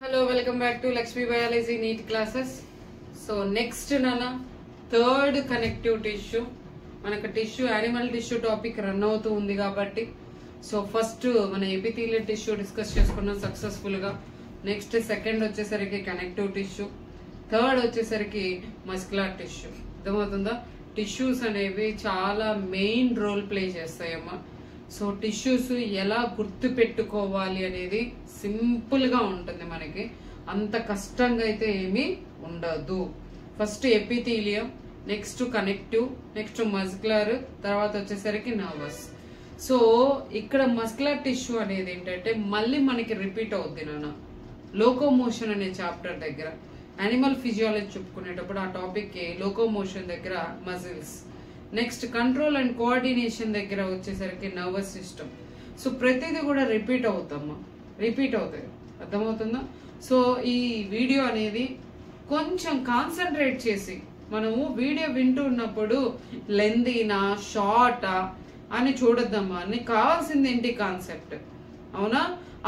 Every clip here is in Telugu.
Hello, welcome back to Lakshmi Biology NEET classes. So next nana third connective tissue manaka tissue animal tissue topic run అవుతూ ఉంది కాబట్టి సో ఫస్ట్ మన ఎపిథీలియల్ టిష్యూ డిస్కస్ చేసుకున్నాం సక్సెస్ఫుల్ గా. నెక్స్ట్ సెకండ్ వచ్చేసరికి కనెక్టివ్ టిష్యూ, థర్డ్ వచ్చేసరికి మస్కులర్ టిష్యూ. అర్థమవుతుందా? టిష్యూస్ అనేవి చాలా మెయిన్ రోల్ ప్లే చేస్తాయమ్మా. సో టిష్యూస్ ఎలా గుర్తు పెట్టుకోవాలి అనేది సింపుల్ గా ఉంటుంది, మనకి అంత కష్టంగా అయితే ఏమీ ఉండదు. First epithelium, next connective, next muscular, తర్వాత వచ్చేసరికి నర్వస్. సో ఇక్కడ మస్కులర్ టిష్యూ అనేది ఏంటంటే మళ్ళీ మనకి రిపీట్ అవుద్ది నాన్న. లోకోమోషన్ అనే చాప్టర్ దగ్గర యానిమల్ ఫిజియాలజీ చెప్పుకునేటప్పుడు ఆ టాపిక్ కి లోకోమోషన్ దగ్గర muscles, next control and coordination దగ్గర వచ్చేసరికి నర్వస్ సిస్టమ్. సో ప్రతిదీ కూడా రిపీట్ అవుతామ్మా, రిపీట్ అవుతాయి. అర్థమవుతుందా? సో ఈ వీడియో అనేది కొంచెం కాన్సన్ట్రేట్ చేసి మనము వీడియో వింటూ ఉన్నప్పుడు లెందీనా షార్టా అని చూడొద్దమ్మా. నీకు కావాల్సింది ఏంటి? కాన్సెప్ట్. అవునా?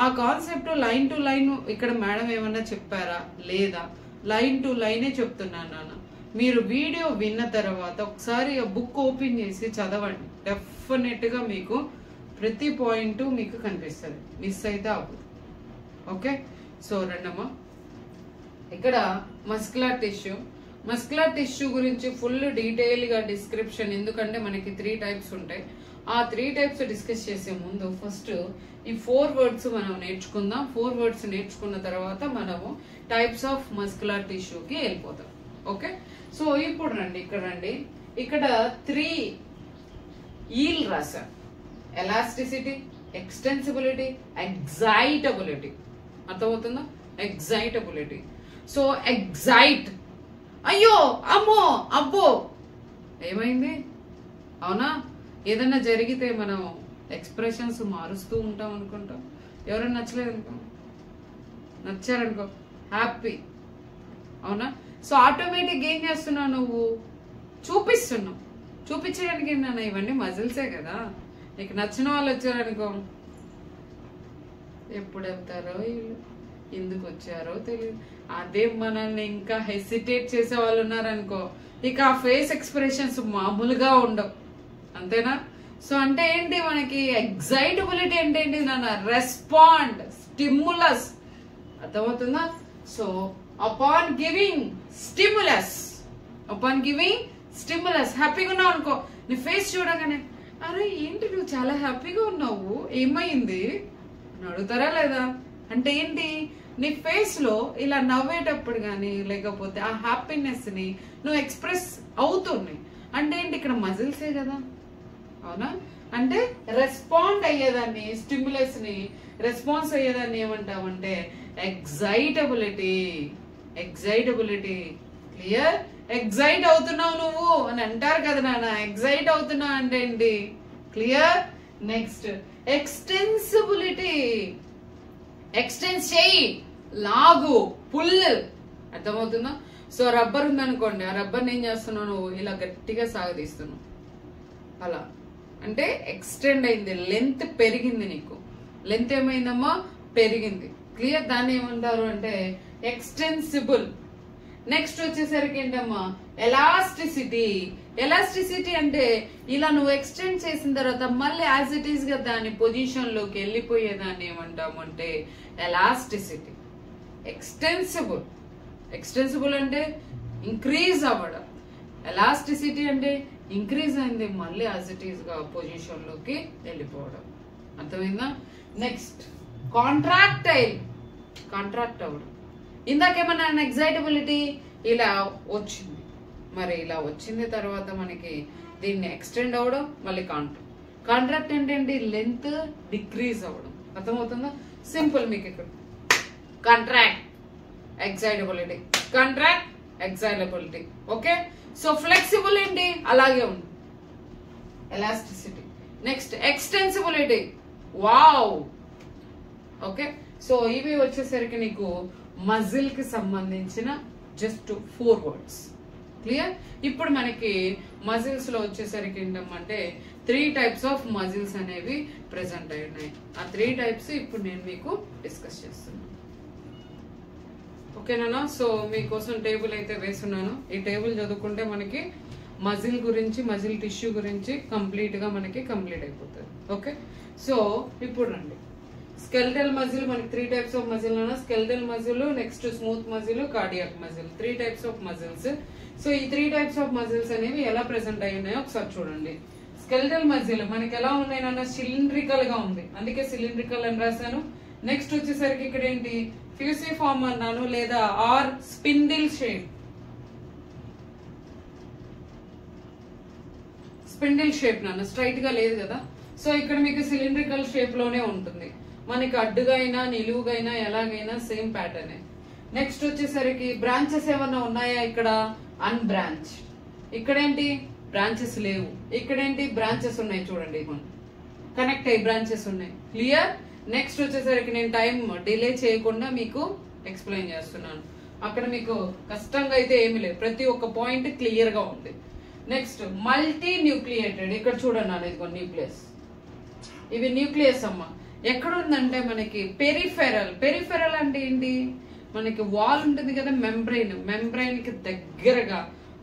ఆ కాన్సెప్ట్ లైన్ టు లైన్ ఇక్కడ మేడం ఏమన్నా చెప్పారా లేదా? లైన్ టు లైనే చెప్తున్నాను నాన్న. మీరు వీడియో విన్న తర్వాత ఒకసారి ఆ బుక్ ఓపెన్ చేసి చదవండి, డెఫినెట్ గా మీకు ప్రతి పాయింట్ మీకు కనిపిస్తుంది, మిస్ అయితే అవ్వదు. ఓకే, సో రండమ్మా. ఇక్కడ మస్కులర్ టిష్యూ, మస్కులర్ టిష్యూ గురించి ఫుల్ డీటెయిల్ గా డిస్క్రిప్షన్, ఎందుకంటే మనకి 3 టైప్స్ ఉంటాయి. ఆ 3 టైప్స్ డిస్కస్ చేసే ముందు ఫస్ట్ ఈ 4 వర్డ్స్ మనం నేర్చుకుందాం. 4 వర్డ్స్ నేర్చుకున్న తర్వాత మనము టైప్స్ ఆఫ్ మస్కులర్ టిష్యూకి వెళ్ళిపోతాం. ఓకే, సో ఇప్పుడు రండి, ఇక్కడ రండి. ఇక్కడ 3 ఈల్ రాశారు: ఎలాస్టిసిటీ, ఎక్స్టెన్సిబిలిటీ, ఎగ్జైటబిలిటీ. అర్థమవుతుందా? ఎగ్జైటబిలిటీ. సో ఎగ్జైట్, అయ్యో అమ్మో అబ్బో ఏమైంది? అవునా? ఏదన్నా జరిగితే మనం ఎక్స్ప్రెషన్స్ మారుస్తూ ఉంటాం అనుకుంటాం. ఎవరైనా నచ్చలేదు అనుకో, నచ్చారనుకో హ్యాపీ. అవునా? సో ఆటోమేటిక్ ఏం చేస్తున్నావు నువ్వు? చూపిస్తున్నావు. చూపించడానికి ఏంటన్నా? ఇవన్నీ మజిల్సే కదా. నీకు నచ్చిన వాళ్ళు వచ్చారనుకో, ఎప్పుడు వెళ్తారో వీళ్ళు, ఎందుకు వచ్చారో తెలియదు. అదే మనల్ని ఇంకా హెసిటేట్ చేసే వాళ్ళు ఉన్నారనుకో, ఇక ఆ ఫేస్ ఎక్స్ప్రెషన్స్ మామూలుగా ఉండవు. అంతేనా? సో అంటే ఏంటి మనకి ఎగ్జైటబిలిటీ అంటే ఏంటి నాన్న? Respond, stimulus. అర్థమవుతుందా? So upon giving stimulus, upon giving stimulus. హ్యాపీగా ఉన్నావు అనుకో, నీ ఫేస్ చూడగానే అరే ఏంటి నువ్వు చాలా హ్యాపీగా ఉన్నావు, ఏమైంది అని అడుగుతారా లేదా? అంటే ఏంటి? నీ ఫేస్ లో ఇలా నవ్వేటప్పుడు కానీ లేకపోతే ఆ హ్యాపీనెస్ ని నువ్వు ఎక్స్ప్రెస్ అవుతున్నాయి అంటే ఏంటి? ఇక్కడ మజిల్సే కదా. అవునా? అంటే రెస్పాండ్ అయ్యేదాన్ని, స్టిమ్యులస్ ని రెస్పాన్స్ అయ్యేదాన్ని ఏమంటామంటే ఎగ్జైటబిలిటీ. ఎగ్జైటబిలిటీ. క్లియర్? ఎగ్జైట్ అవుతున్నావు నువ్వు అని అంటారు కదా నాన్న. ఎగ్జైట్ అవుతున్నావు అంటే ఏంటి? క్లియర్? నెక్స్ట్ ఎక్స్టెన్సిబిలిటీ. ఎక్స్టెన్స్ చేయి, లాగు, పుల్. అర్థమవుతుందా? సో రబ్బర్ ఉందనుకోండి, ఆ రబ్బర్ని ఏం చేస్తున్నావు నువ్వు? ఇలా గట్టిగా సాగదీస్తున్నావు. అలా అంటే ఎక్స్టెండ్ అయింది, లెంత్ పెరిగింది. నీకు లెంత్ ఏమైందమ్మా? పెరిగింది. క్లియర్? దాన్ని ఏమంటారు అంటే ఎక్స్టెన్సిబుల్. నెక్స్ట్ వచ్చేసరికి ఏంటమ్మా? ఎలాస్టిసిటీ. ఎలాస్టిసిటీ అంటే ఇలా నువ్వు ఎక్స్టెండ్ చేసిన తర్వాత మళ్ళీ యాజ్ ఇట్ ఈస్ గా దాని పొజిషన్ లోకి వెళ్ళిపోయేదాన్ని ఏమంటాము అంటే ఎలాస్టిసిటీ. ఎక్స్టెన్సిబుల్. ఎక్స్టెన్సిబుల్ అంటే ఇంక్రీజ్ అవ్వడం. ఎలాస్టిసిటీ అంటే ఇంక్రీజ్ అయింది, మళ్ళీ యాజ్ ఇట్ ఈస్ గా పొజిషన్ లోకి వెళ్ళిపోవడం. అర్థమైందా? Next contractile. కాంట్రాక్ట్ అవ్వడం. ఇందాకేమన్నా ఎగ్జైటబిలిటీ ఇలా వచ్చింది, మరి ఇలా వచ్చింది తర్వాత మనకి దీన్ని ఎక్స్టెండ్ అవ్వడం, మళ్ళీ కాంట్రాక్ట్ అంటే ఏంటి? లెంత్ డిక్రీజ్ అవ్వడం. అర్థమవుతుందా? సింపుల్. మీకు ఇక్కడ contract, excitability, contract, excitability. Okay, so flexible ఏంటి? అలాగే ఉంది. Elasticity. Next extensibility. Wow. Okay, so ఇవి వచ్చేసరికి నీకు మజిల్ కి సంబంధించిన జస్ట్ 4 వర్డ్స్. క్లియర్? ఇప్పుడు మనకి మజిల్స్ లో వచ్చేసరికి ఏంటంటే 3 టైప్స్ ఆఫ్ మజిల్స్ అనేవి ప్రెసెంట్ అయి ఉన్నాయి. ఆ 3 టైప్స్ ఇప్పుడు నేను మీకు డిస్కస్ చేస్తున్నాను. ఓకేనా? సో మీకోసం టేబుల్ అయితే వేస్తున్నాను. ఈ టేబుల్ చదువుకుంటే మనకి మజిల్ గురించి, మజిల్ టిష్యూ గురించి కంప్లీట్ గా మనకి కంప్లీట్ అయిపోతుంది. ఓకే, సో ఇప్పుడు రండి. స్కెల్టల్ మజిల్ మనకి 3 టైప్స్ ఆఫ్ మజిల్ అన్న. Skeletal muscle, next smooth muscle, cardiac muscle, 3 types of muscles. So ఈ 3 టైప్స్ ఆఫ్ మజిల్స్ అనేవి ఎలా ప్రెసెంట్ అయి ఉన్నాయో ఒకసారి చూడండి. స్కెల్టల్ మజిల్ మనకి ఎలా ఉన్నాయన్న, సిలిండ్రికల్ గా ఉంది, అందుకే సిలిండ్రికల్ అని రాశాను. నెక్స్ట్ వచ్చేసరికి ఇక్కడ ఏంటి, ఫ్యూసిఫార్మ్ అన్నాను, లేదా or spindle shape. Spindle shape నాన్న, స్ట్రైట్ గా లేదు కదా. సో ఇక్కడ మీకు సిలిండ్రికల్ షేప్ లోనే ఉంటుంది. మనకి అడ్డుగా అయినా నిలువుగా అయినా ఎలాగైనా సేమ్ ప్యాటర్న్. నెక్స్ట్ వచ్చేసరికి బ్రాంచెస్ ఏమన్నా ఉన్నాయా, ఇక్కడ అన్బ్రాంచ్. ఇక్కడేంటి బ్రాంచెస్ లేవు, ఇక్కడేంటి బ్రాంచెస్ ఉన్నాయి చూడండి, కనెక్ట్ అయ్యి బ్రాంచెస్ ఉన్నాయి. క్లియర్? నెక్స్ట్ వచ్చేసరికి నేను టైం డిలే చేయకుండా మీకు ఎక్స్ప్లెయిన్ చేస్తున్నాను. అక్కడ మీకు కష్టంగా అయితే ఏమీ లేదు, ప్రతి ఒక్క పాయింట్ క్లియర్ గా ఉంది. Next multi nucleated. ఇక్కడ చూడండి అన్న, ఇదిగో న్యూక్లియస్, ఇవి న్యూక్లియస్ అమ్మ. ఎక్కడ ఉందంటే మనకి పెరిఫెరల్. పెరిఫెరల్ అంటే ఏంటి, మనకి వాల్ ఉంటుంది కదా, మెంబ్రెయిన్, మెంబ్రెయిన్ కి దగ్గరగా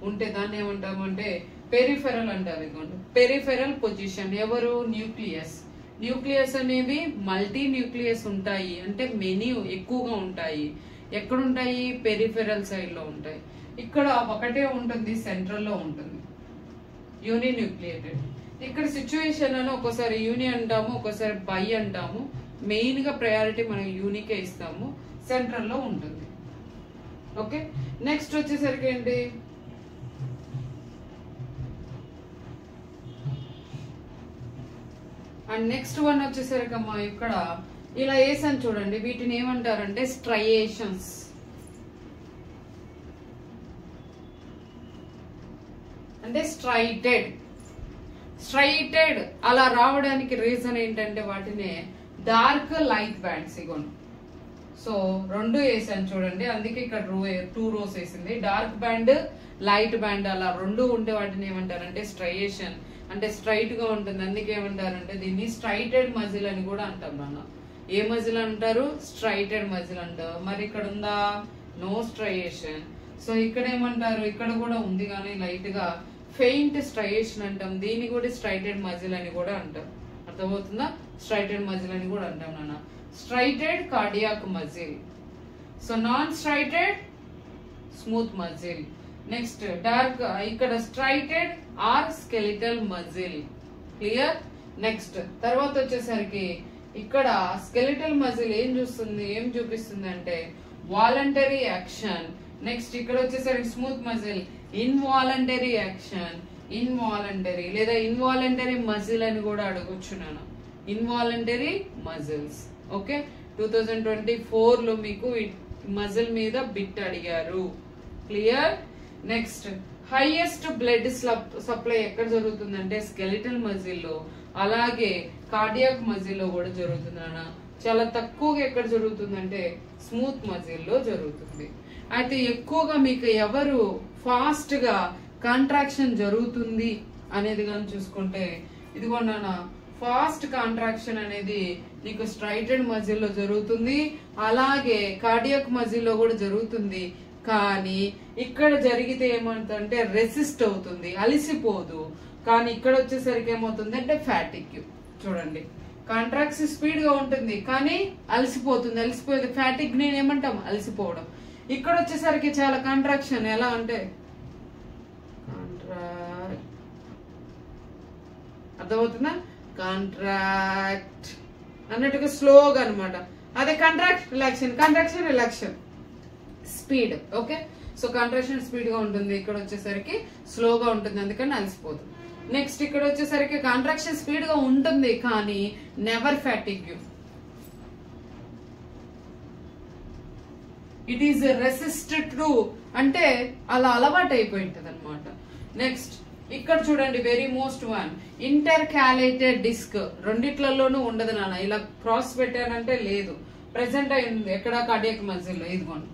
ఉంటే దాన్ని ఏమంటామంటే పెరిఫెరల్ అంటారు. ఇదిగోండి పెరిఫెరల్ పొజిషన్. ఎవరు, న్యూక్లియస్. న్యూక్లియస్ అనేవి మల్టీ న్యూక్లియస్ ఉంటాయి, అంటే మెనీ ఎక్కువగా ఉంటాయి. ఎక్కడ ఉంటాయి, పెరిఫెరల్ సైడ్ లో ఉంటాయి. ఇక్కడ ఒకటే ఉంటుంది, సెంట్రల్ లో ఉంటుంది, యూని న్యూక్లియేటెడ్. ఇక్కడ సిచ్యువేషన్ అని ఒక్కోసారి యూని అంటాము, ఒక్కోసారి బై అంటాము. మెయిన్ గా ప్రయారిటీ మనం యూనికే ఇస్తాము, సెంట్రల్ లో ఉంటుంది. ఓకే, నెక్స్ట్ వచ్చేసరికి ఏంటి, అండ్ నెక్స్ట్ వన్ వచ్చేసరికి అమ్మా ఇక్కడ ఇలా వేసాను చూడండి, వీటిని ఏమంటారంటే స్ట్రయేషన్స్. అంటే స్ట్రైటెడ్. స్ట్రైటెడ్ అలా రావడానికి రీజన్ ఏంటంటే వాటిని డార్క్ లైట్ బ్యాండ్స్. ఇగోండి, సో 2 వేసాను చూడండి, అందుకే ఇక్కడ 2 రోస్ వేసింది. డార్క్ బ్యాండ్, లైట్ బ్యాండ్, అలా 2 ఉంటే వాటిని ఏమంటారంటే స్ట్రయేషన్. అంటే స్ట్రైట్ గా ఉంటుంది, అందుకే ఏమంటారంటే దీన్ని స్ట్రైటెడ్ మజిల్ అని కూడా అంటాం నాన్న. ఏ మజిల్ అంటారు, స్ట్రైటెడ్ మజిల్ అంటారు. మరి ఇక్కడ ఉందా, నో స్ట్రయేషన్. సో ఇక్కడ ఏమంటారు, ఇక్కడ కూడా ఉంది కానీ లైట్ గా ఫెయింట్ స్ట్రయేషన్ అంటాం. దీన్ని కూడా స్ట్రైటెడ్ మజిల్ అని కూడా అంటాం. అర్థమవుతుందా, స్ట్రైటెడ్ మజిల్ అని కూడా అంటాం నాన్న. Striated cardiac muscle. So non striated smooth muscle. Next dark, ఇక్కడ striated or skeletal muscle. Clear? Next తర్వాత వచ్చేసరికి ఇక్కడ స్కెలిటల్ మజిల్ ఏం చూపిస్తుంది అంటే వాలంటరీ యాక్షన్. నెక్స్ట్ ఇక్కడ వచ్చేసరికి smooth muscle involuntary action. Involuntary లేదా ఇన్వాలంటరీ మజిల్ అని కూడా అడగొచ్చు నేను, ఇన్వాలంటరీ మజిల్స్. ఓకే, 2024 లో మీకు మజిల్ మీద బిట్ అడిగారు. Clear? Next highest blood supply ఎక్కడ జరుగుతుందంటే స్కెలిటల్ మజిల్ లో, అలాగే కార్డియాక్ మజిల్ లో కూడా జరుగుతుంది అన్న. చాలా తక్కువగా ఎక్కడ జరుగుతుందంటే స్మూత్ మజిల్ లో జరుగుతుంది. అయితే ఎక్కువగా మీకు ఎవరు ఫాస్ట్ గా కాంట్రాక్షన్ జరుగుతుంది అనేది కానీ చూసుకుంటే, ఇదిగో నాన్న, ఫాస్ట్ కాంట్రాక్షన్ అనేది నీకు స్ట్రైటెడ్ మజిల్ లో జరుగుతుంది, అలాగే కార్డియాక్ మజిల్ లో కూడా జరుగుతుంది. కానీ ఇక్కడ జరిగితే ఏమవుతుందంటే రెసిస్ట్ అవుతుంది, అలిసిపోదు. కానీ ఇక్కడ వచ్చేసరికి ఏమవుతుంది అంటే ఫ్యాటిక్. చూడండి, కాంట్రాక్షన్ స్పీడ్ గా ఉంటుంది కానీ అలసిపోతుంది. అలసిపోయేది ఫ్యాటిక్ ని ఏమంటాం, అలసిపోవడం. ఇక్కడ వచ్చేసరికి చాలా కాంట్రాక్షన్, ఎలా అంటే అర్థమవుతుందా, కాంట్రాక్ట్ అన్నట్టుగా స్లోగా అనమాట. అదే contract relaxation, contraction relaxation speed. Okay, so contraction speed గా ఉంటుంది, ఇక్కడ వచ్చేసరికి స్లోగా ఉంటుంది, అందుకని అలసిపోతుంది. నెక్స్ట్ ఇక్కడ వచ్చేసరికి కాంట్రాక్షన్ స్పీడ్ గా ఉంటుంది కానీ never fatigue. It is resisted to, అంటే అలా అలవాటు అయిపోయి ఉంటుంది అనమాట. నెక్స్ట్ ఇక్కడ చూడండి, very most one, intercalated disc. రెండిట్లలోనూ ఉండదు నాన్న, ఇలా క్రాస్ పెట్టానంటే లేదు, ప్రెసెంట్ అయింది ఎక్కడ, కార్డియాక్ మజిల్ లో. ఇదిగోండి,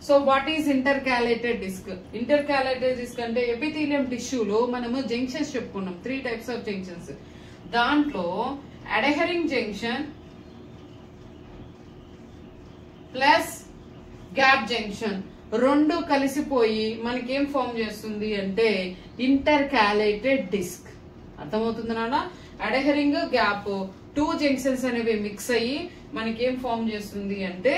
so what is intercalated disc? Intercalated disc అంటే ఎపిథీలియం టిష్యూలో మనము జంక్షన్స్ చెప్పుకున్నాం, 3 టైప్స్ ఆఫ్ జంక్షన్స్. దాంట్లో adhering junction plus gap junction రెండు కలిసిపోయి మనకేం ఫామ్ చేస్తుంది అంటే ఇంటర్ క్యాలేటెడ్ డిస్క్. అర్థమవుతుంది నాన్న? అడెహరింగ్ గ్యాప్ 2 జంక్షన్స్ అనేవి మిక్స్ అయ్యి మనకేం ఫామ్ చేస్తుంది అంటే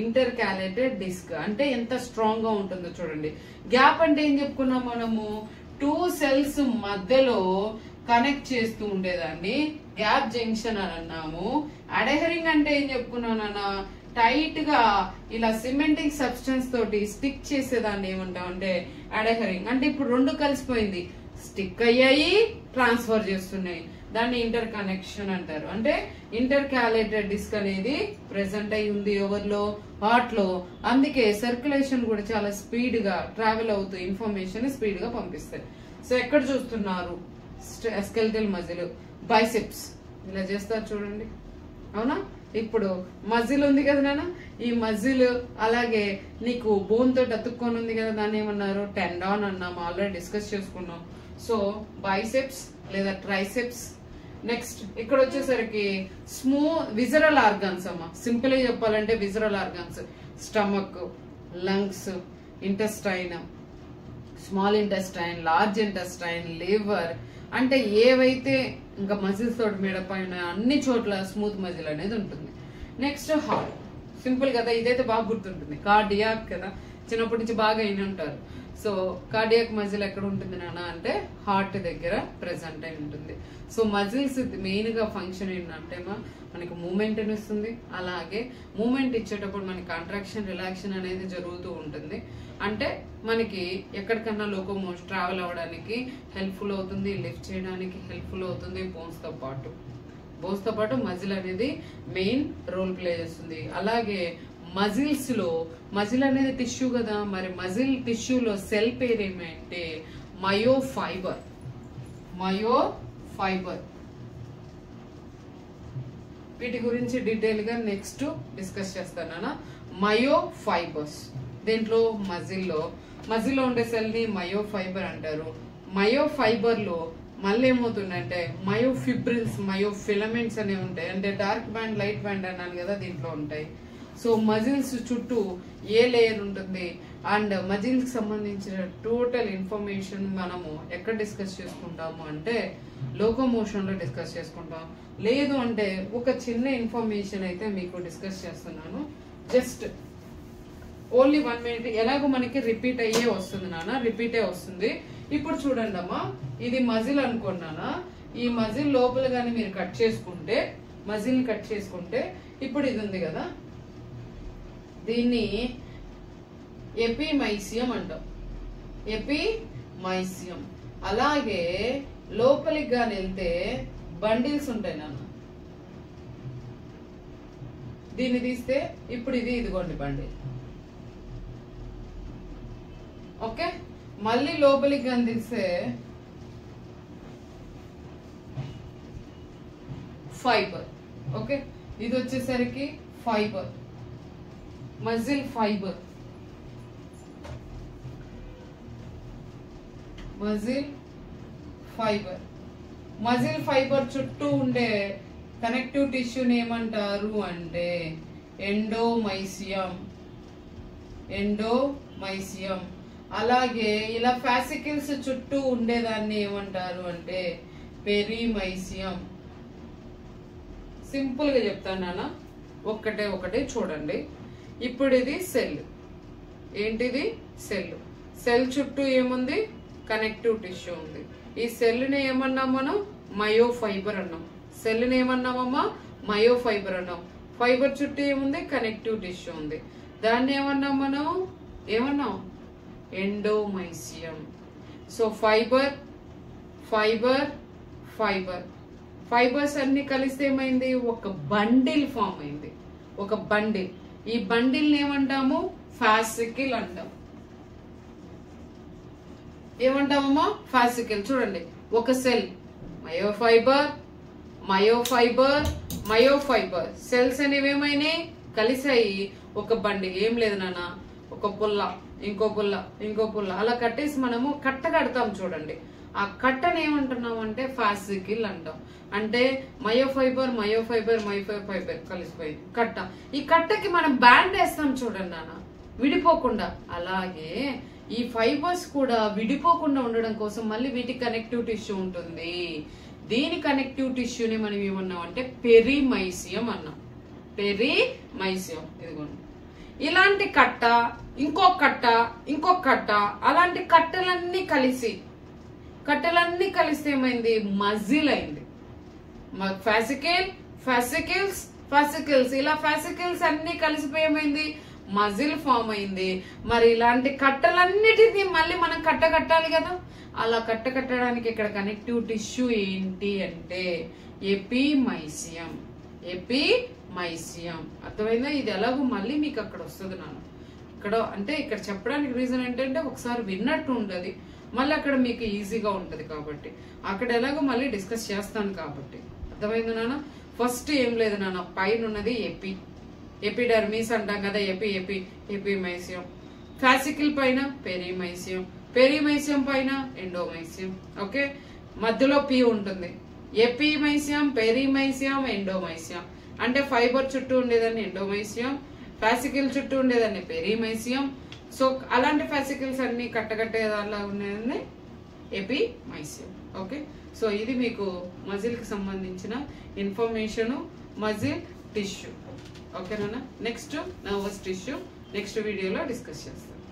ఇంటర్ క్యాలేటెడ్ డిస్క్. అంటే ఎంత స్ట్రాంగ్ గా ఉంటుందో చూడండి. గ్యాప్ అంటే ఏం చెప్పుకున్నాం మనము? 2 సెల్స్ మధ్యలో కనెక్ట్ చేస్తూ ఉండేదాన్ని గ్యాప్ జంక్షన్ అని అన్నాము. అడెహరింగ్ అంటే ఏం చెప్పుకున్నానన్నా? టైట్ గా ఇలా సిమెంటింగ్ సబ్స్టెన్స్ తోటి స్టిక్ చేసేదాన్ని ఏమంటాం అంటే అడెహరింగ్. అంటే ఇప్పుడు రెండు కలిసిపోయింది, స్టిక్ అయ్యాయి, ట్రాన్స్ఫర్ చేస్తున్నాయి, దాన్ని ఇంటర్ కనెక్షన్ అంటారు. అంటే ఇంటర్ క్యాలేటెడ్ డిస్క్ అనేది ప్రెసెంట్ అయి ఉంది ఎవరిలో? హార్ట్ లో. అందుకే సర్క్యులేషన్ కూడా చాలా స్పీడ్ గా ట్రావెల్ అవుతూ ఇన్ఫర్మేషన్ స్పీడ్ గా పంపిస్తాయి. సో ఎక్కడ చూస్తున్నారు? స్కెలిటల్ మజిల్, బైసెప్స్ ఇలా చేస్తారు చూడండి. అవునా? ఇప్పుడు మజిల్ ఉంది కదా నాన్న, ఈ మజిల్ అలాగే నీకు బోన్ తోటి అతుక్కొని ఉంది కదా, దాన్ని ఏమన్నారు? టెండాన్ అన్నాము, ఆల్రెడీ డిస్కస్ చేసుకున్నాం. సో బైసెప్స్ లేదా ట్రైసెప్స్. నెక్స్ట్ ఇక్కడ వచ్చేసరికి విజరల్ ఆర్గాన్స్ అమ్మా. సింపుల్ గా చెప్పాలంటే visceral organs stomach, lungs, intestine, small intestine, large intestine, liver. అంటే ఏవైతే ఇంకా మజిల్స్ తోటి మేడపైన అన్ని చోట్ల స్మూత్ మజిల్ అనేది ఉంటుంది. Next heart. సింపుల్ కదా, ఇదైతే బాగా గుర్తుంటుంది. కార్డియాక్ కదా, చిన్నప్పటి నుంచి బాగా అయిన ఉంటారు. సో కార్డియాక్ మజిల్ ఎక్కడ ఉంటుంది నాన్న అంటే హార్ట్ దగ్గర ప్రెసెంట్ అయి ఉంటుంది. సో మజిల్స్ మెయిన్ గా ఫంక్షన్ ఏంటంటే మనకి మూమెంట్ ఇస్తుంది. అలాగే మూమెంట్ ఇచ్చేటప్పుడు మనకి కాంట్రాక్షన్, రిలాక్షన్ అనేది జరుగుతూ ఉంటుంది. అంటే మనకి ఎక్కడికన్నా లోకోమోషన్ ట్రావెల్ అవ్వడానికి హెల్ప్ఫుల్ అవుతుంది, లిఫ్ట్ చేయడానికి హెల్ప్ఫుల్ అవుతుంది. బోన్స్ తో పాటు మజిల్ అనేది మెయిన్ రోల్ ప్లే చేస్తుంది. అలాగే మజిల్స్ లో, మజిల్ అనేది టిష్యూ కదా, మరి మజిల్ టిష్యూలో సెల్ పేరు ఏమంటే మయోఫైబర్. వీటి గురించి డీటెయిల్ గా నెక్స్ట్ డిస్కస్ చేస్తాను. మయోఫైబర్స్ దీంట్లో మజిల్లో ఉండే సెల్ ని మయోఫైబర్ అంటారు. మయోఫైబర్ లో మళ్ళీ ఏమవుతుందంటే మయోఫిబ్రిల్స్, మయోఫిలమెంట్స్ అనేవి ఉంటాయి. అంటే డార్క్ బ్యాండ్, లైట్ బ్యాండ్ అన్నాను కదా, దీంట్లో ఉంటాయి. సో మజిల్స్ చుట్టూ ఏ లేయర్ ఉంటుంది అండ్ మజిల్స్ కి సంబంధించిన టోటల్ ఇన్ఫర్మేషన్ మనము ఎక్కడ డిస్కస్ చేసుకుంటాము అంటే లోకోమోషన్ లో డిస్కస్ చేసుకుంటాం. లేదు అంటే ఒక చిన్న ఇన్ఫర్మేషన్ అయితే మీకు డిస్కస్ చేస్తున్నాను. Just only 1 minute. ఎలాగో మనకి రిపీట్ అయ్యే వస్తుంది నాన్న, రిపీటే వస్తుంది. ఇప్పుడు చూడండి అమ్మా, ఇది మజిల్ అనుకున్నానా, ఈ మజిల్ లోపల గానీ మీరు కట్ చేసుకుంటే, మజిల్ కట్ చేసుకుంటే ఇప్పుడు ఇది ఉంది కదా, దీన్ని ఎపిమైసియం అంటాం. ఎపిమైసియం. అలాగే లోపలికి గాని వెళ్తే బండిల్స్ ఉంటాయి నాన్న. దీన్ని తీస్తే ఇప్పుడు ఇది ఇదిగోండి బండిల్. ఓకే, మళ్ళీ లోపలికి గాని తీస్తే ఫైబర్. ఓకే, ఇది వచ్చేసరికి fibre, muscle fibre. Muscle fibre చుట్టూ ఉండే కనెక్టివ్ టిష్యూని ఏమంటారు అంటే ఎండోమైసియం. అలాగే ఇలా ఫాసికిల్స్ చుట్టూ ఉండేదాన్ని ఏమంటారు అంటే పెరిమైసియం. సింపుల్ గా చెప్తాను నాన్న, ఒకటే చూడండి. ఇప్పుడు ఇది సెల్. ఏంటిది? సెల్ చుట్టూ ఏముంది? కనెక్టివ్ టిష్యూ ఉంది. ఈ సెల్ ని ఏమన్నాం మనం? మయోఫైబర్ అన్నాం. సెల్ ని ఏమన్నామమ్మా? మయోఫైబర్ అన్నాం. ఫైబర్ చుట్టూ ఏముంది? కనెక్టివ్ టిష్యూ ఉంది. దాన్ని ఏమన్నాం మనం? ఎండోమైసియం. సో ఫైబర్స్ అన్ని కలిస్తే ఏమైంది? ఒక బండిల్ ఫామ్ అయింది. ఒక బండిల్. ఈ బండిల్ ఏమంటాము? ఫాసికిల్ అంటాం. ఏమంటామమ్మా? ఫాసికిల్. చూడండి, ఒక సెల్ మయోఫైబర్ సెల్స్ అనేవి ఏమైనాయి? కలిసాయి ఒక బండిల్. ఏం లేదు నాన్న, ఒక పుల్ల, ఇంకో పుల్ల అలా కట్టేసి మనము కట్ట కడతాం చూడండి. ఆ కట్టను ఏమంటున్నాం అంటే ఫాసికిల్ అంటాం. అంటే మయోఫైబర్ కలిసిపోయింది కట్ట. ఈ కట్టకి మనం బ్యాండ్ వేస్తాం చూడండి నాన్న. విడిపోకుండా. అలాగే ఈ ఫైబర్స్ కూడా విడిపోకుండా ఉండడం కోసం మళ్ళీ వీటి కనెక్టివ్ టిష్యూ ఉంటుంది. దీని కనెక్టివ్ టిష్యూని మనం ఏమన్నాం అంటే పెరిమైసియం అన్నాం. పెరిమైసియం. ఇదిగోండి, ఇలాంటి కట్ట, ఇంకొక కట్ట, ఇంకొక కట్ట, అలాంటి కట్టలన్నీ కలిస్తే ఏమైంది? మజిల్ అయింది. ఫాసికల్స్ ఇలా ఫాసికల్స్ అన్ని కలిసిపోయి ఏమైంది? మజిల్ ఫామ్ అయింది. మరి ఇలాంటి కట్టలన్నిటినీ మళ్ళీ మనం కట్టాలి కదా. అలా కట్టడానికి ఇక్కడ కనెక్టివ్ టిష్యూ ఏంటి అంటే ఎపిమైసియం. అర్థమైందా? ఇది ఎలాగో మళ్ళీ మీకు అక్కడ వస్తుంది నాన్న. ఇక్కడ చెప్పడానికి రీజన్ ఏంటంటే ఒకసారి విన్నట్టు ఉండదు, మళ్ళీ అక్కడ మీకు ఈజీగా ఉంటది కాబట్టి అక్కడ ఎలాగో మళ్ళీ డిస్కస్ చేస్తాను కాబట్టి. అర్థమైంది నాన్న? ఫస్ట్ ఏం లేదు నాన్న, పైన ఉన్నది ఎపిడర్మిస్ అంటాం కదా, ఎపిమైసియం. ఫాసికల్ పైన పెరిమైసియం పైన ఎండోమైసియం. ఓకే, మధ్యలో పి ఉంటుంది. ఎపిమైసియం, పెరిమైసియం, ఎండోమైసియం. అంటే ఫైబర్ చుట్టూ ఉండేదాన్ని ఎండోమైసియం, ఫాసికల్ చుట్టూ ఉండేదాన్ని పెరిమైసియం. సో అలాంటి ఫాసికల్స్ అన్ని కట్టకట్టేదానిలా ఉండేదాన్ని ఎపిమైసియం. ఓకే, సో ఇది మీకు మజిల్ కి సంబంధించిన ఇన్ఫర్మేషన్, మజిల్ టిష్యూ. ఓకేనా? నెక్స్ట్ నర్వస్ టిష్యూ నెక్స్ట్ వీడియోలో డిస్కస్ చేస్తాను.